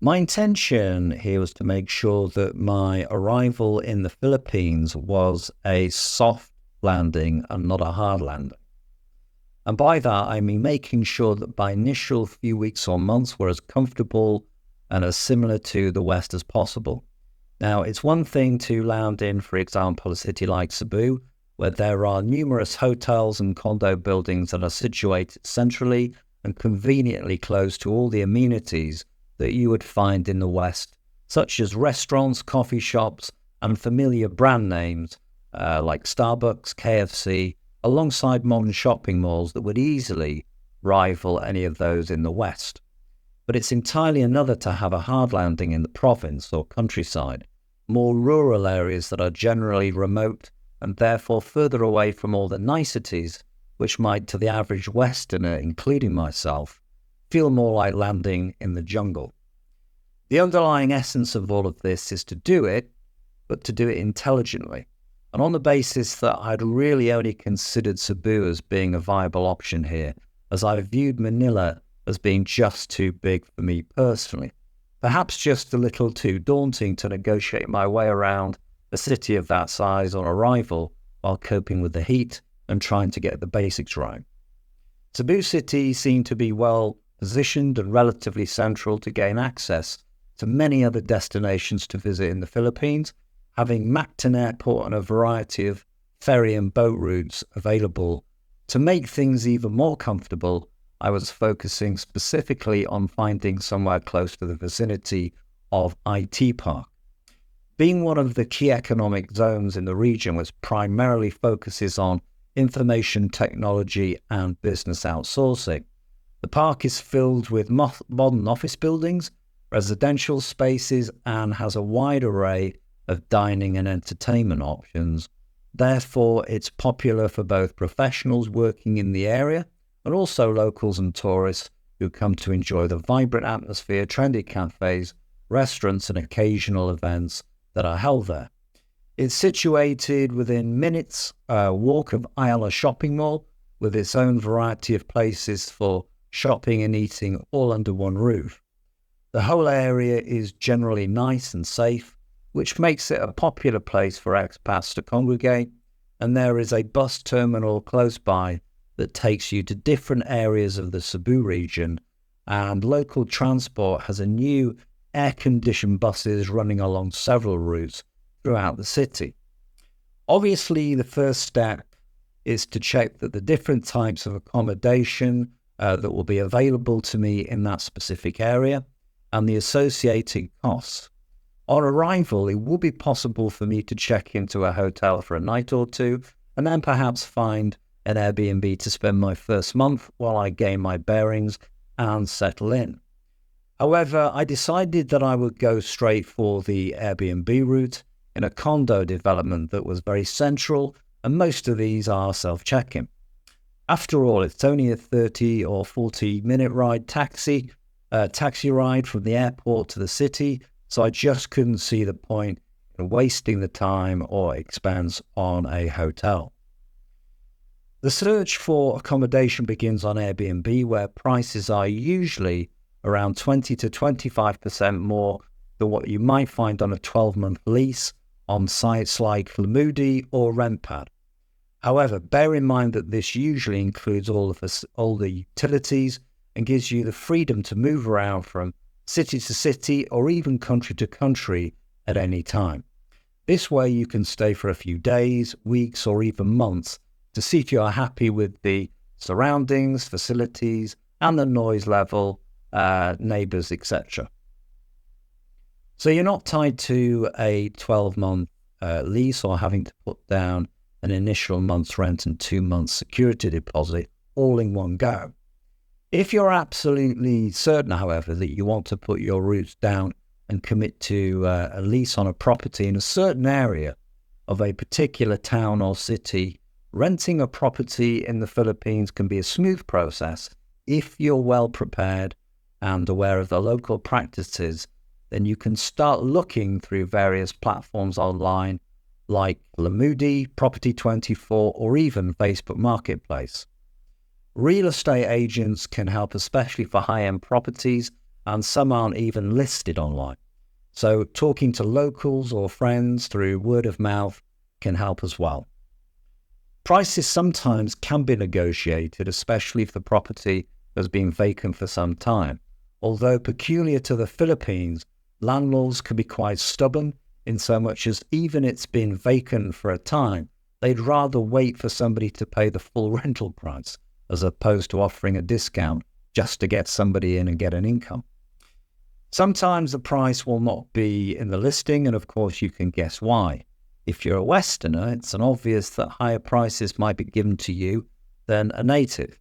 My intention here was to make sure that my arrival in the Philippines was a soft landing and not a hard landing. And by that, I mean making sure that my initial few weeks or months were as comfortable and as similar to the West as possible. Now, it's one thing to land in, for example, a city like Cebu, where there are numerous hotels and condo buildings that are situated centrally and conveniently close to all the amenities that you would find in the West, such as restaurants, coffee shops, and familiar brand names like Starbucks, KFC, alongside modern shopping malls that would easily rival any of those in the West. But it's entirely another to have a hard landing in the province or countryside, more rural areas that are generally remote and therefore further away from all the niceties which might, to the average Westerner, including myself, feel more like landing in the jungle. The underlying essence of all of this is to do it, but to do it intelligently, and on the basis that I'd really only considered Cebu as being a viable option here, as I viewed Manila as being just too big for me personally, perhaps just a little too daunting to negotiate my way around a city of that size on arrival while coping with the heat and trying to get the basics right. Cebu City seemed to be well positioned and relatively central to gain access to many other destinations to visit in the Philippines, having Mactan Airport and a variety of ferry and boat routes available. To make things even more comfortable, I was focusing specifically on finding somewhere close to the vicinity of IT Park. Being one of the key economic zones in the region, which primarily focuses on information technology and business outsourcing, the park is filled with modern office buildings, residential spaces, and has a wide array of dining and entertainment options. Therefore, it's popular for both professionals working in the area and also locals and tourists who come to enjoy the vibrant atmosphere, trendy cafes, restaurants, and occasional events that are held there. It's situated within minutes walk of Ayala Shopping Mall, with its own variety of places for shopping and eating all under one roof. The whole area is generally nice and safe, which makes it a popular place for expats to congregate, and there is a bus terminal close by that takes you to different areas of the Cebu region, and local transport has a new air-conditioned buses running along several routes throughout the city. Obviously, the first step is to check that the different types of accommodation that will be available to me in that specific area and the associated costs. On arrival, it will be possible for me to check into a hotel for a night or two and then perhaps find an Airbnb to spend my first month while I gain my bearings and settle in. However, I decided that I would go straight for the Airbnb route in a condo development that was very central, and most of these are self-check-in. After all, it's only a 30 or 40 minute taxi ride from the airport to the city, so I just couldn't see the point in wasting the time or expense on a hotel. The search for accommodation begins on Airbnb, where prices are usually around 20 to 25% more than what you might find on a 12-month lease on sites like Lamudi or RentPad. However, bear in mind that this usually includes all the utilities and gives you the freedom to move around from city to city or even country to country at any time. This way you can stay for a few days, weeks, or even months to see if you are happy with the surroundings, facilities, and the noise level, neighbours, etc. So you're not tied to a 12-month lease or having to put down an initial month's rent and 2 months security deposit all in one go. If you're absolutely certain, however, that you want to put your roots down and commit to a lease on a property in a certain area of a particular town or city, renting a property in the Philippines can be a smooth process if you're well prepared and aware of the local practices. Then you can start looking through various platforms online like Lamudi, Property24, or even Facebook Marketplace. Real estate agents can help, especially for high-end properties, and some aren't even listed online. So talking to locals or friends through word of mouth can help as well. Prices sometimes can be negotiated, especially if the property has been vacant for some time. Although peculiar to the Philippines, landlords can be quite stubborn in so much as even it's been vacant for a time, they'd rather wait for somebody to pay the full rental price as opposed to offering a discount just to get somebody in and get an income. Sometimes the price will not be in the listing, and of course you can guess why. If you're a Westerner, it's an obvious that higher prices might be given to you than a native.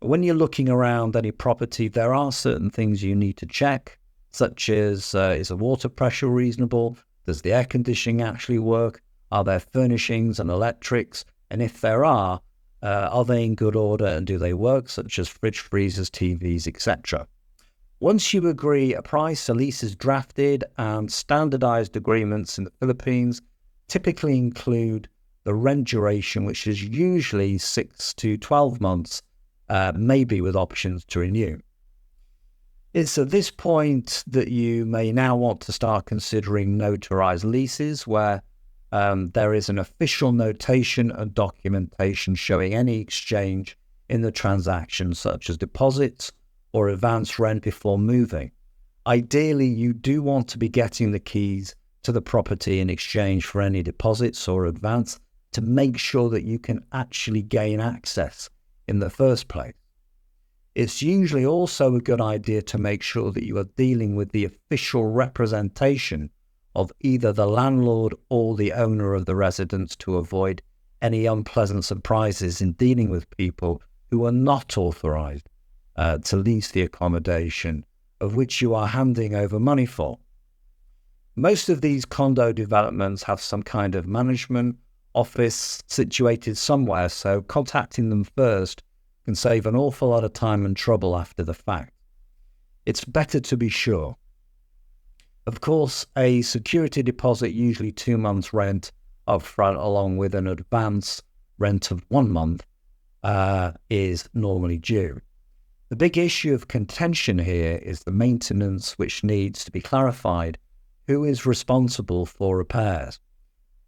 When you're looking around any property, there are certain things you need to check, such as is the water pressure reasonable? Does the air conditioning actually work? Are there furnishings and electrics? And if there are they in good order and do they work, such as fridge, freezers, TVs, etc.? Once you agree a price, a lease is drafted, and standardized agreements in the Philippines typically include the rent duration, which is usually 6 to 12 months, maybe with options to renew. It's at this point that you may now want to start considering notarized leases, where there is an official notation and documentation showing any exchange in the transaction, such as deposits or advance rent before moving. Ideally, you do want to be getting the keys to the property in exchange for any deposits or advance to make sure that you can actually gain access in the first place. It's usually also a good idea to make sure that you are dealing with the official representation of either the landlord or the owner of the residence to avoid any unpleasant surprises in dealing with people who are not authorized to lease the accommodation of which you are handing over money for. Most of these condo developments have some kind of management office situated somewhere, so contacting them first can save an awful lot of time and trouble after the fact. It's better to be sure. Of course, a security deposit, usually 2 months' rent upfront, along with an advance rent of 1 month, is normally due. The big issue of contention here is the maintenance, which needs to be clarified. Who is responsible for repairs?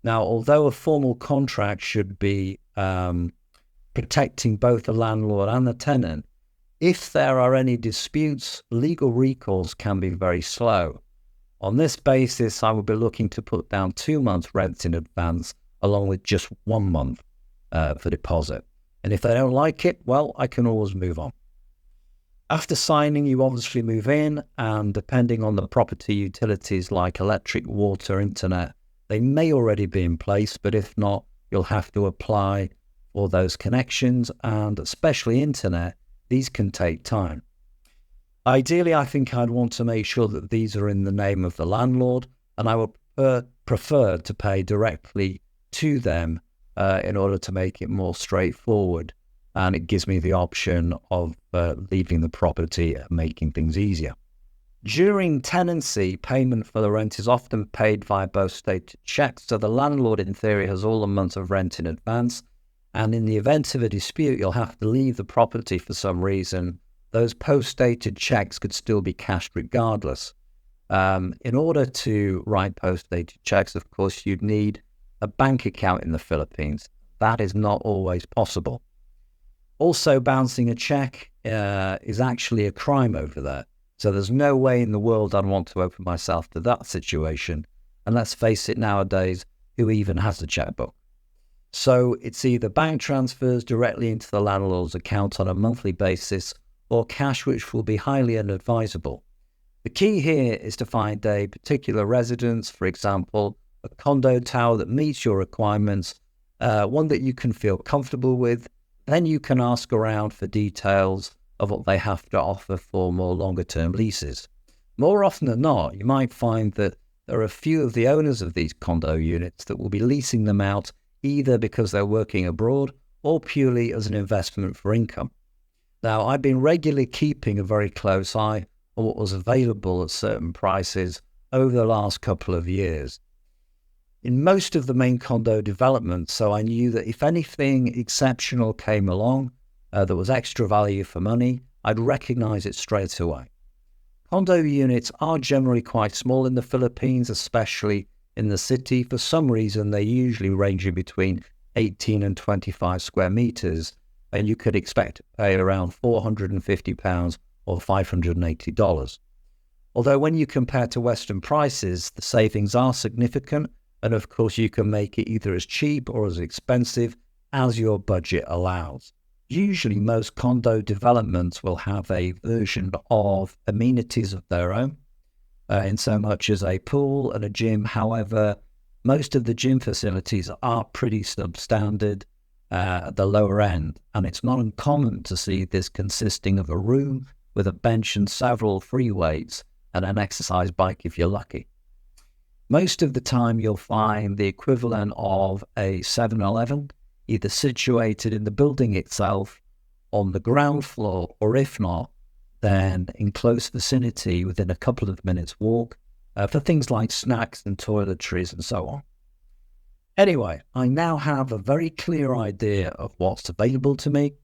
Now, although a formal contract should be protecting both the landlord and the tenant, if there are any disputes, legal recourse can be very slow. On this basis, I will be looking to put down 2 months' rent in advance, along with just 1 month for deposit. And if they don't like it, well, I can always move on. After signing, you obviously move in, and depending on the property utilities like electric, water, internet, they may already be in place, but if not, you'll have to apply for those connections, and especially internet, these can take time. Ideally, I think I'd want to make sure that these are in the name of the landlord, and I would prefer to pay directly to them in order to make it more straightforward. And it gives me the option of leaving the property and making things easier. During tenancy, payment for the rent is often paid via post-dated checks, so the landlord in theory has all the months of rent in advance, and in the event of a dispute, you'll have to leave the property for some reason. Those post-dated checks could still be cashed regardless. In order to write post-dated checks, of course, you'd need a bank account in the Philippines. That is not always possible. Also, bouncing a check is actually a crime over there. So there's no way in the world I'd want to open myself to that situation. And let's face it, nowadays, who even has a checkbook? So it's either bank transfers directly into the landlord's account on a monthly basis or cash, which will be highly unadvisable. The key here is to find a particular residence, for example, a condo tower that meets your requirements, one that you can feel comfortable with. Then you can ask around for details of what they have to offer for more longer-term leases. More often than not, you might find that there are a few of the owners of these condo units that will be leasing them out either because they're working abroad or purely as an investment for income. Now, I've been regularly keeping a very close eye on what was available at certain prices over the last couple of years. In most of the main condo developments, so I knew that if anything exceptional came along that was extra value for money, I'd recognize it straight away. Condo units are generally quite small in the Philippines, especially in the city. For some reason, they usually range in between 18 and 25 square meters, and you could expect to pay around £450 or $580. Although when you compare to Western prices, the savings are significant, and of course you can make it either as cheap or as expensive as your budget allows. Usually most condo developments will have a version of amenities of their own, in so much as a pool and a gym. However, most of the gym facilities are pretty substandard at the lower end, and it's not uncommon to see this consisting of a room with a bench and several free weights and an exercise bike if you're lucky. Most of the time you'll find the equivalent of a 7-Eleven either situated in the building itself on the ground floor, or if not, then in close vicinity within a couple of minutes walk for things like snacks and toiletries and so on. Anyway, I now have a very clear idea of what's available to me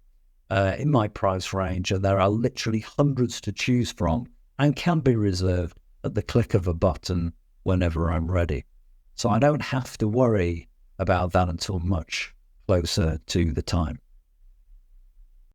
in my price range, and there are literally hundreds to choose from and can be reserved at the click of a button whenever I'm ready. So I don't have to worry about that until much closer to the time.